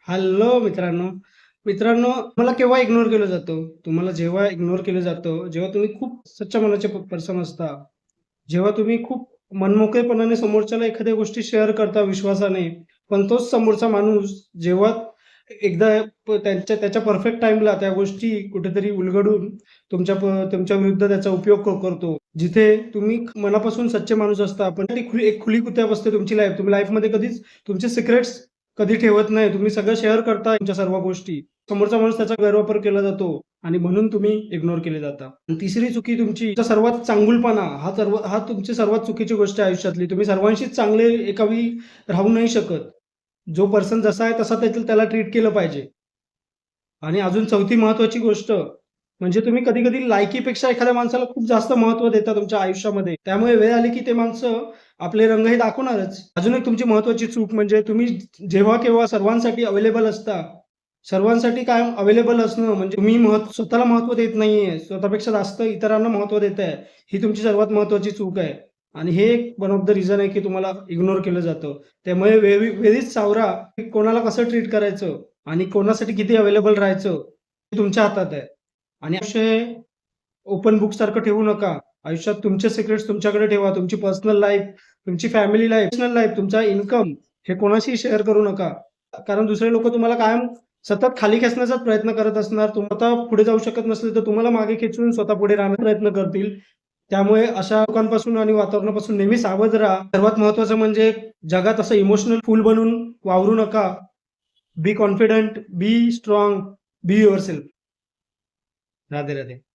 Hello मित्रांनो. मित्रांनो, मला केव्हा इग्नोर केलं जातं? तुम्हाला जेव्हा इग्नोर केलं जातं, जेव्हा तुम्ही खूप सच्च्या मनाचे पर्सन असता, जेव्हा तुम्ही खूप मनमोकळेपणाने समोरच्याला एखाद्या गोष्टी शेअर करता विश्वासाने, पण तोच समोरचा माणूस जेव्हा एकदा त्याच्या परफेक्ट टाईमला त्या गोष्टी कुठेतरी उलगडून तुमच्या विरुद्ध त्याचा उपयोग करतो. जिथे तुम्ही मनापासून सच्चे माणूस असता, पण ती एक खुली कुत्या बसते तुमची लाईफ. तुम्ही लाईफमध्ये कधीच तुमचे सिक्रेट्स कधी ठेवत नाही. तुम्ही सगळं शेअर करता तुमच्या सर्व गोष्टी. समोरचा माणूस त्याचा गैरवापर केला जातो आणि म्हणून तुम्ही इग्नोर केले जाता. आणि तिसरी चुकी तुमचा सर्वात चांगुलपणा हा तुमची सर्वात चुकीची गोष्ट आहे आयुष्यातली. तुम्ही सर्वांशीच चांगले एकावी राहू नाही शकत. जो पर्सन जसा आहे तसा त्याला ट्रीट केलं पाहिजे. आणि अजून चौथी महत्त्वाची गोष्ट म्हणजे तुम्ही कधी-कधी लायकीपेक्षा एखाद्या माणसाला खूप जास्त महत्त्व देता तुमच्या आयुष्यामध्ये. त्यामुळे वेळ आली की ते माणसं आपले रंग हे दाखवणारच. अजून एक तुमची महत्त्वाची चूक म्हणजे तुम्ही जेव्हा केव्हा सर्वांसाठी अवेलेबल असता. सर्वांसाठी कायम अवेलेबल असणं म्हणजे तुम्ही स्वतःला महत्त्व देत नाहीये. स्वतःपेक्षा जास्त इतरांना महत्त्व देताय. ही तुमची सर्वात महत्त्वाची चूक आहे. आणि हे एक वन ऑफ द रिझन आहे की तुम्हाला इग्नोर केलं जातं. त्यामुळे वेळीच सावरा की कोणाला कसं ट्रीट करायचं आणि कोणासाठी किती अवेलेबल राहायचं, हे तुमच्या हातात आहे. आणि आयुष्य हे ओपन बुकसारखं ठेवू नका. आयुष्यात तुमचे सिक्रेट्स तुमच्याकडे ठेवा. तुमची पर्सनल लाईफ, तुमची फॅमिली लाईफ, पर्सनल लाईफ, तुमचा इन्कम हे कोणाशीही शेअर करू नका. कारण दुसरे लोकं तुम्हाला कायम सतत खाली खेचण्याचाच प्रयत्न करत असणार. तुम्ही स्वतः पुढे जाऊ शकत नसले तर तुम्हाला मागे खेचून स्वतः पुढे राहण्याचा प्रयत्न करतील. त्यामुळे अशा लोकांपासून आणि वातावरणापासून नेहमी सावध राहा. सर्वात महत्त्वाचं म्हणजे जगात असं इमोशनल फूल बनून वावरू नका. बी कॉन्फिडंट, बी स्ट्राँग, बी युअरसेल्फ. राधे राधे.